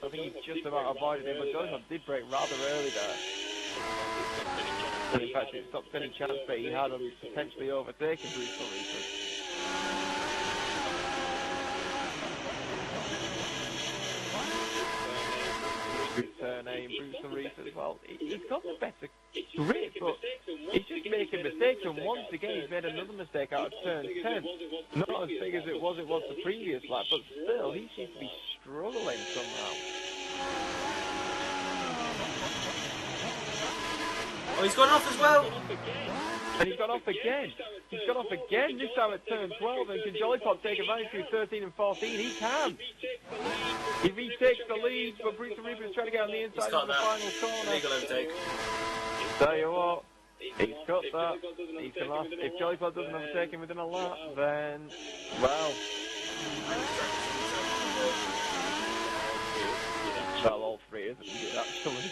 I think he just about avoided it, but Jolly Pop did brake rather early there. And in fact, it stopped any chance that he had of potentially overtaking Brutal Reapers. Turn 8, Brutal Reapers, well, he's got the better grip, but he's just making mistakes, and once again he's made another mistake out of turn 10. Not as big as it was the previous lap, but still, he seems to be struggling somehow. Oh, he's gone off as well! And he's gone off again. He's gone off again, this time at turn 12, and can Jolly Pop take advantage through 13 and 14? He can! He retakes the lead, but Brutal Reaper is trying to get on the inside of the final corner. Legal overtake. Tell you what, he's got that. He's gonna last. If Jolly Pop doesn't overtake him within a lap, then, well... Well, all 3 of them did, actually.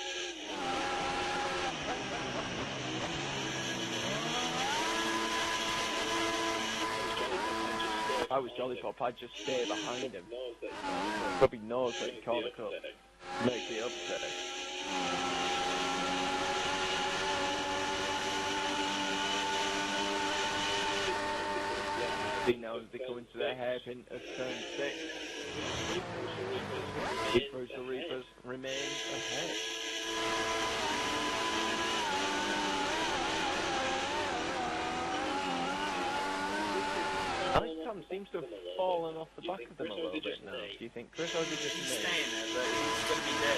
If I was Jolly Pop, I'd just stay behind him. Probably knows that he called the cut. Make the upset. See now as they come into their hairpin of turn 6. The Brutal Reapers remain ahead. Alex Ham seems to have fallen off the back of them a little bit now. Do you think, Chris, or is it just He's me? staying there, but he's going to be there.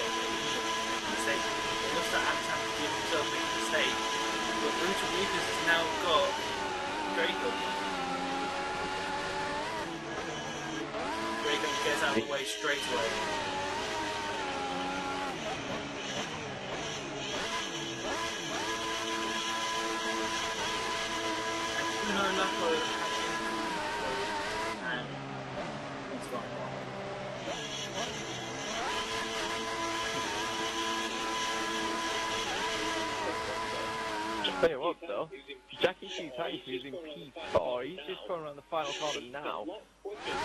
It looks like Alex Ham can give himself a mistake, but Brutal Reapers has now got Draco. Draco gets out of the way straight away. And no luck. Tell you what though, Jackie Q Tank using P4, he's just going around the final corner now.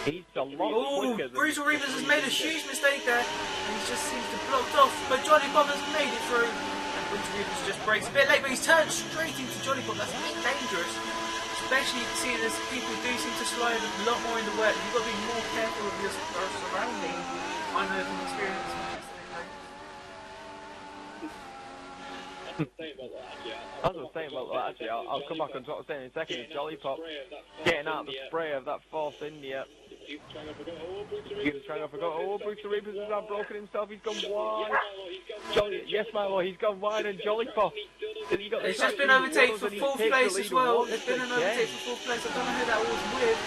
He's a lot quicker than... Brutal Reavers has made a huge mistake there, and he just seems to blocked off, but Johnny Pop has made it through. And Brutal Reavers just breaks a bit late, but he's turned straight into Johnny Pop. That's a bit dangerous, especially seeing as people do seem to slide a lot more in the wet. You've got to be more careful of your surroundings. I know from experience. As I was saying about that, actually, I'll come back on to what I was saying in a second. Jolly Pop getting out the spray of that Force India. He's trying to forget. Oh, Brutal Reapers has now broken himself. He's gone wide. Yes, Milo, he's gone wide, and Jolly Pop. It's just been overtaken for fourth place as well. There's been an overtake for fourth place. I don't know who that was with.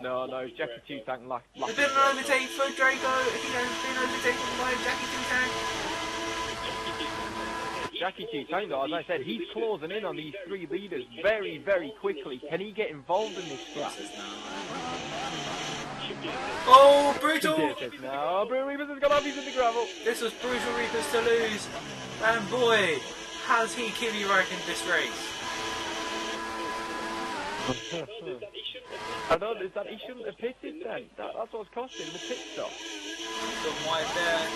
No, Jackie Q Tank last. There's been an overtake for Draco. He has been overtaken by Jackie Q Tank. Jackie Q Tank, though, as I said, he's closing in on these three leaders very, very quickly. Can he get involved in this scrap? Oh, Brutal! No, Brutal Reapers has gone off, he's in the gravel. This was Brutal Reapers to lose. And boy, has he Kimi Räikkönen this race. I know that he shouldn't have pitted then. That's what's costing the pit stop. Got wide there.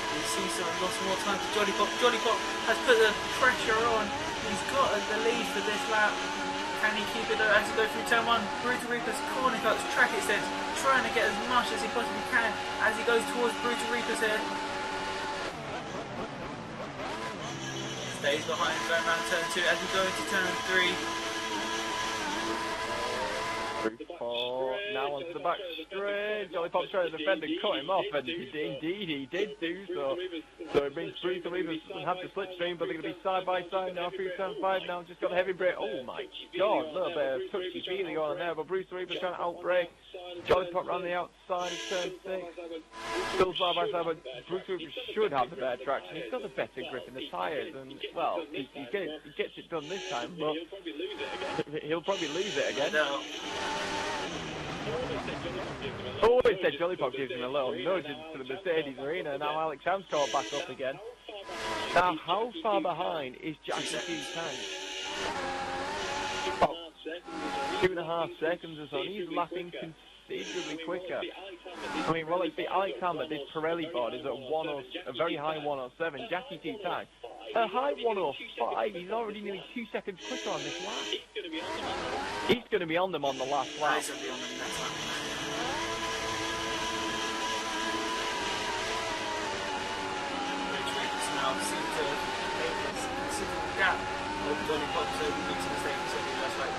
We see some lost more time to Johnny Pop. Johnny Pop has put the pressure on. He's got the lead for this lap. Can he keep it though as he goes through turn 1? Brutal Reapers corner cuts, track extends, trying to get as much as he possibly can as he goes towards Brutal Reapers here. Stays behind going around turn 2 as we go into turn 3. Now onto the back straight. Jolly Pop trying to defend and cut him off, and indeed he did do so. So it means Brutal Reapers doesn't have the slipstream, but they're going to be side by side now through turn 5 now. Just got a heavy break. Oh my god, a little bit of touchy feely going on there, but Brutal Reapers trying to outbreak. Jolly Pop around the outside of turn 6. Still side by side, but Brutal Reapers should have the better traction. He's got the better grip in the tyres, and well, he gets it done this time, but he'll probably lose it again. Oh, instead Jolly Pop gives him a little nudge into the Mercedes arena. Now Alex Ham's caught back up again. Now, how far behind is Jackie Q Tank? About 2.5 seconds or so. And he's lapping considerably quicker. I mean, well, it's the Alex Ham at this Pirelli board is at a very high 107. Jackie Q Tank, a high 105. He's already nearly 2 seconds quicker on this lap. He's going to be on them on the last lap. He's going to be on them next lap. Now seem to make this considerable gap with Johnny Pop, so he makes a mistake, so that's right,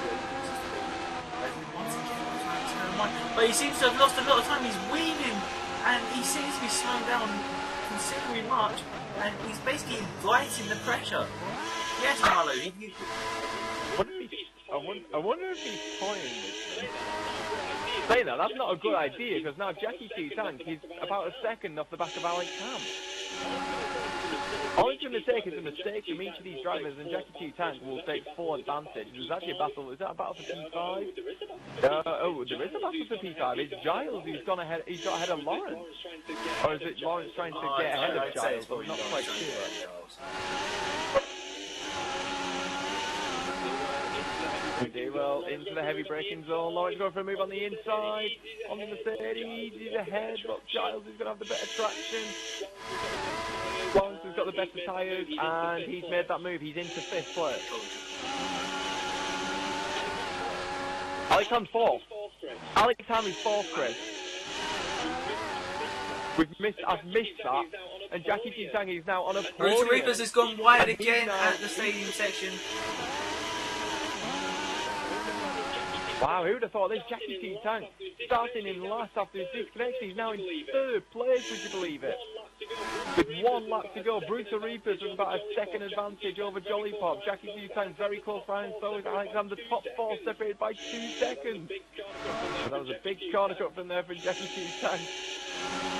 once again, turn 1. But he seems to have lost a lot of time. He's weaving, and he seems to be slowing down considerably much, and he's basically inviting the pressure. Yes, Marlo. I wonder if he's toying with them. Saying that, that's not a good idea, because now Jackie Q Tank is about a second off the back of Alex Ham. All it's going to take is a mistake from each of these drivers, and Jackie Q Tank will take full advantage. There's actually a battle. Is that a battle for P5? Oh, there is a battle for P5. It's Giles who's gone ahead. He's got ahead of Lawrence, or is it Lawrence trying to get ahead of Giles? I'm not quite sure. We do well into the heavy braking zone. Lawrence going for a move on the inside. On the Mercedes, he's ahead, but Giles is going to have the better traction. Lawrence has got the better tyres, and he's made that move. He's into 5th place. Alex Ham's 4th. Alex Ham is 4th, Chris. I've missed that, and Jackie Q Tank is now on a podium. Brutal Reapers has gone wide again at the stadium section. Wow, who would have thought this? Jackie Q Tank starting in last after his disconnection. He's now in 3rd place, would you believe it? With 1 lap to go, Brutal Reapers with about a second advantage over Jolly Pop. Jackie Q Tank very close behind, so is Alexander. Top 4 separated by 2 seconds. So that was a big corner cut from there for Jackie Q Tank.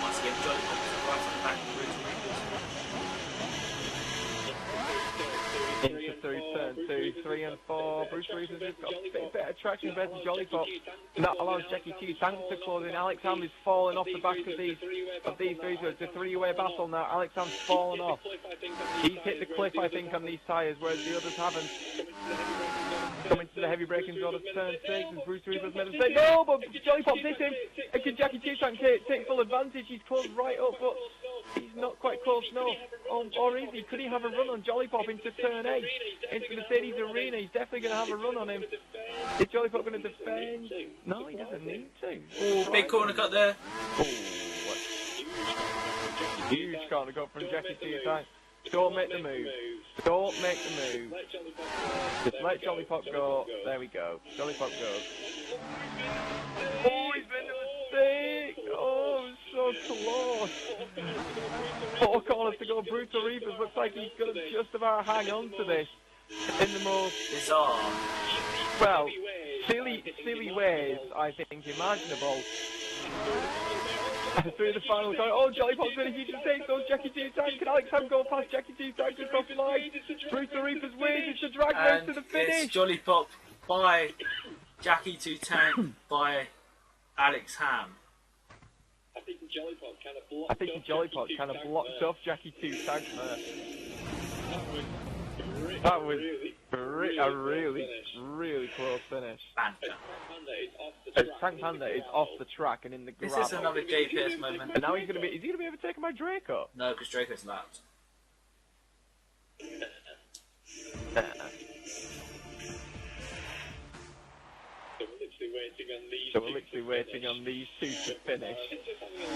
Once again, Jolly Pop is right on the back of Brutal Reapers. Into through turn 2, 3 and 4. Bruce Reeves has got a bit of traction versus Jolly Pop. And that allows Jackie Q Tank to close in. Alex Ham is falling off the back of these three. So it's a three-way battle now. Alex Ham's fallen off. He's hit the cliff, I think, on these tyres, whereas the others haven't. Coming to the heavy braking zone of turn 6 as Bruce Reeves made a mistake. No, but Jolly Pop's hit him. And can Jackie Q Tank take full advantage? He's closed right up, but he's not quite close enough. Or is he? Could he have a run on Jolly Pop into turn 8? Into Mercedes Arena? He's definitely going to have a run on him. Is Jolly Pop going to defend? No, he doesn't need to. Oh, big corner cut there. Oh, huge corner cut from Jackie Q Tank. Don't make the move. Don't make the move. Just let Jolly Pop go. There we go. Jolly Pop goes. Oh, he's made a mistake. Oh, so close. 4 corners to go. Brutal Reapers looks like he's going to just about hang on to this in the most bizarre, well, silly ways, I think, imaginable. Through the final corner. Oh, Jolly Pop's made a huge mistake. So Jackie G Tank. Can Alex Ham go past Jackie G Tank across the line? Brutal Reapers wins. It's a drag race to the finish. It's Jolly Pop by Jackie 2 Tank by Alex Ham. I think Jolly Pop kind of blocked off Jackie 2 Tank there. That was a really close finish. As Tank Panda is off the track and in the grab. This is another JPS moment. And now he's going to be. Is he going to be overtaken by Draco? No, because Draco's lapped. So we're literally waiting on these two to finish.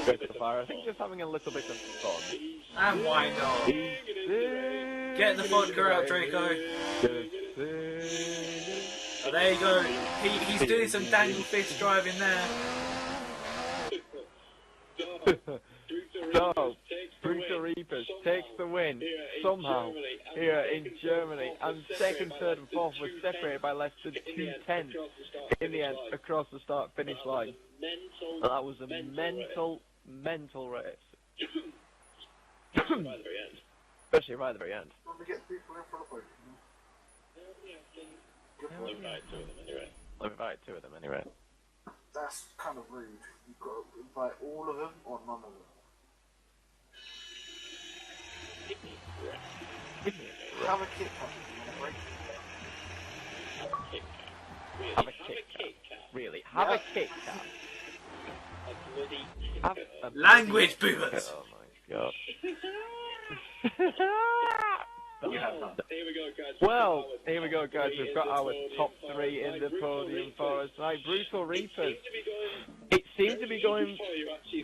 Go to the fire. I think just having a little bit of fun. And why not? Get the vodka out, Draco. Oh, there you go. He's doing some Daniel Fist driving there. So, Brutal Reapers takes the win somehow here in Germany, and second, third and fourth were separated by less than 2/10 in the end across the start-finish line. And that was a mental race. Especially right at the very end. Let me invite two of them anyway. That's kind of rude. You've got to invite all of them or none of them. Have a Kit Kat. Have a Kit Kat. Really? Have a Kit Kat. Have a Language boomers. Oh my god. Well, here we go, guys. We've got our top 3 in the podium for us tonight. Brutal Reapers. It seemed to be going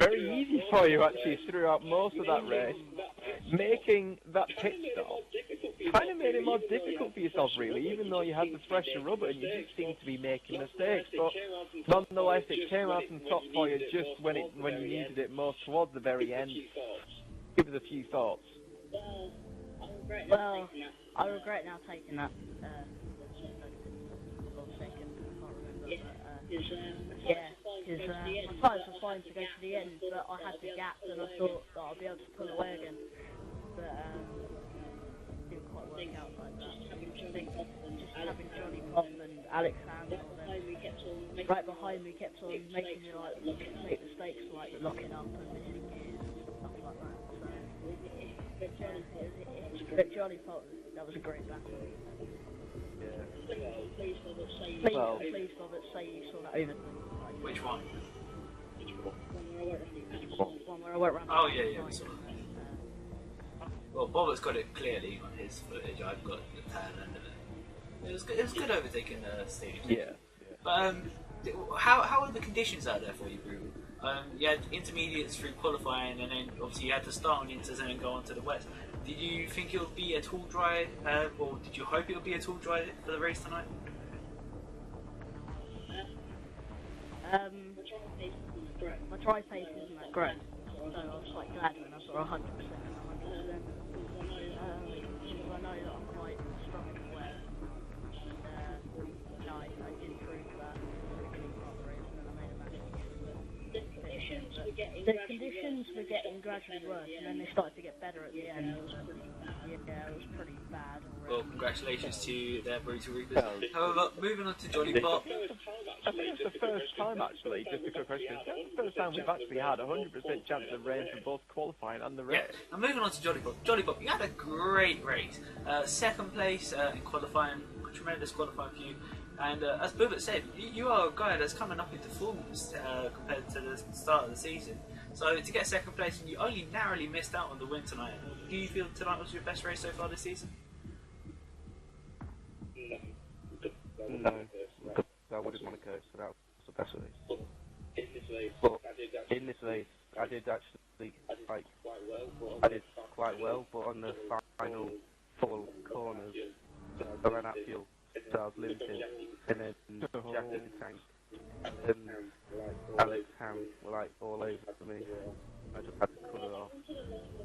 very easy for you, actually, throughout most of that race. Making that pit stop kind of made it more difficult for yourself, really, even though you had the fresher rubber and you just seemed to be making mistakes. But nonetheless, it came out on top for you just when you needed it most towards the very end. Give us a few thoughts. Well, I regret now taking that second, I can't remember, but yeah, because my tyres were fine to go to the end, but I had the gap and I thought that I'd be able to pull away again, but didn't quite work out like that. I think just having Johnny Pop and Alex Ham right behind me kept on making me like make mistakes like locking up and missing gears and stuff like that, so but Johnny Pop, that was a great battle. Please, Robert, say you saw that over. Which one? One where I went round. Oh yeah, we saw that. Well, Bobbert's got it clearly on his footage. I've got the tail end of it. It was good overtaking the stage. Yeah. But how are the conditions out there for you, Brew? You had intermediates through qualifying, and then obviously you had to start on inters and then go on to the wets. Did you think it would be at all dry, or did you hope it would be at all dry for the race tonight? My dry pace isn't that great, so I was quite glad when I saw 100% and 100%. Because I know that I'm quite strong in the wet, and I did prove that through part of the race, and then I made a massive the conditions were getting gradually worse, and then they started to get better at the end. Yeah, it was pretty bad already. Well, congratulations to their Brutal Reapers. However, moving on to Jolly Pop. I think it's the first time actually, just a quick question, it's the first time we've actually had a 100% chance of rain for both qualifying and the race. Yeah, and moving on to Jolly Pop. Jolly Pop, you had a great race. Second place in qualifying, tremendous qualifying for you. And as Bubert said, you are a guy that's coming up into form compared to the start of the season. So to get second place, and you only narrowly missed out on the win tonight. Do you feel tonight was your best race so far this season? No, I wouldn't want to coach, so that was the best race. But in this race, I did actually I did quite well, but on the final 4 corners, I ran out of fuel, so I was limited, and then Jack in the tank, and Alex Ham were like all over me. I just had to cut it off.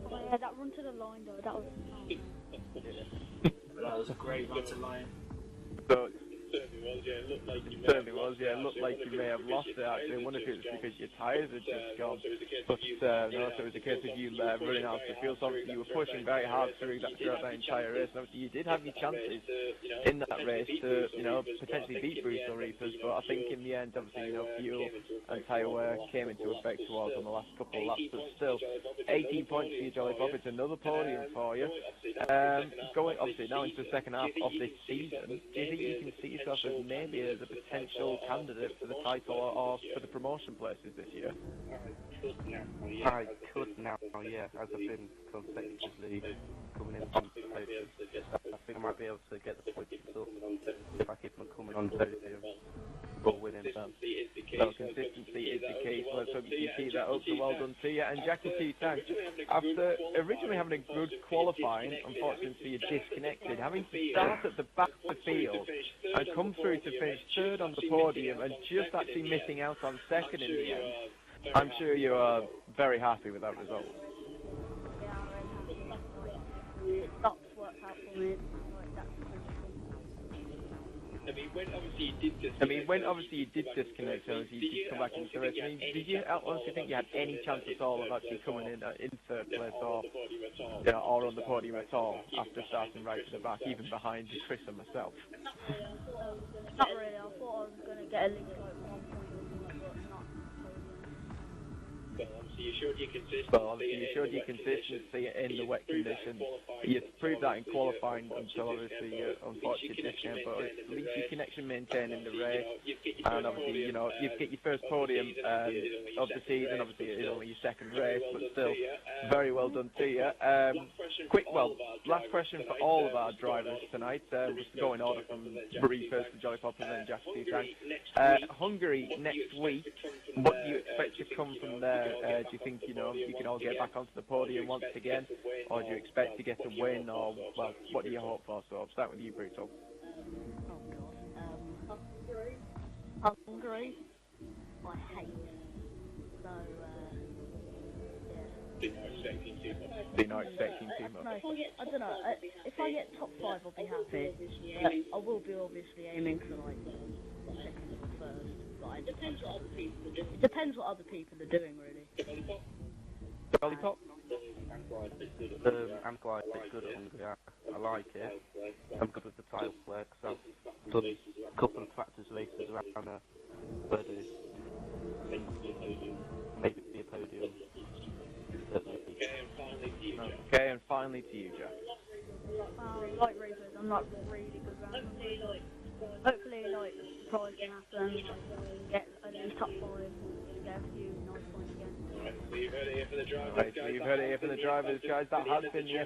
Oh yeah, that run to the line though, that was nice. Yeah. That was a great run to line. So, it certainly was, yeah. It looked like you may have lost it actually. I wonder if it was because your tyres had just gone. But no, so it was a case of you running out of the field. So obviously you were pushing very hard throughout that entire race. And obviously you did have your chances in that race to, potentially beat Brutal Reapers. But I think in the end, obviously, fuel and tyre wear came into effect towards on the last couple of laps. But still, 18 points for you, Jolly Bob. It's another podium for you. Going obviously now into the second half of this season, do you think you can see yourself as maybe as a potential candidate for the title or for the promotion places this year? I could now, yeah, as I've been consecutively coming in on podium. I think I might be able to get the points up if I keep on coming on podium or winning them. So consistency is the key, so let's hope you can keep that up, so well done to you. And Jackie T-Tang, after originally having a good qualifying, unfortunately you're disconnected, having to start at the back of the field and come through to finish third on the podium and just actually missing out on second in the end, I'm sure you are very happy with that result. Yeah, I'm really happy. Stops worked out for me. Like, that's I mean, when obviously you did disconnect, so you did come back into the race. I mean, did you honestly think you had any chance at all of actually coming in third place or on the podium at all after starting right to the back, even behind Chris and myself? not really. I thought I was going to get at least like 1 point or something, but not. Well, obviously you showed your consistency in the wet conditions. You proved that in qualifying until obviously unfortunate discount, but at least your connection maintained in the race. And obviously, you get your first podium of the season. Obviously, it's only your second race, but still, very well done to you. Last question for all of our drivers tonight. Just to go in order from Reapers to Jolly Pop and then Jack T-Tang. Hungary next week. What do you expect to come from there? Do you think you can all get back onto the podium once again, or do you expect to get a win, or what do you hope for? So I'll start with you, Brutal. Oh god. Hungary, I hate. So yeah. They're not expecting too much. No, I don't know. If I get top 5, I'll be happy. But I will be obviously aiming for like second or first. It depends what other people are doing. It depends what other people are doing, really. Jolly Pop? I'm quite good at Hungary. I like it. I'm good with the tyre wear because I've done a couple of practice races around there. But maybe be a podium. Okay, and finally to you, Jack. Like Reapers, I'm not really good around. Hopefully, like, surprise can happen, get at least top 5, get a few nice points again. So you've heard it here for the drivers, Right, so you've heard it here for the drivers, guys. That has been the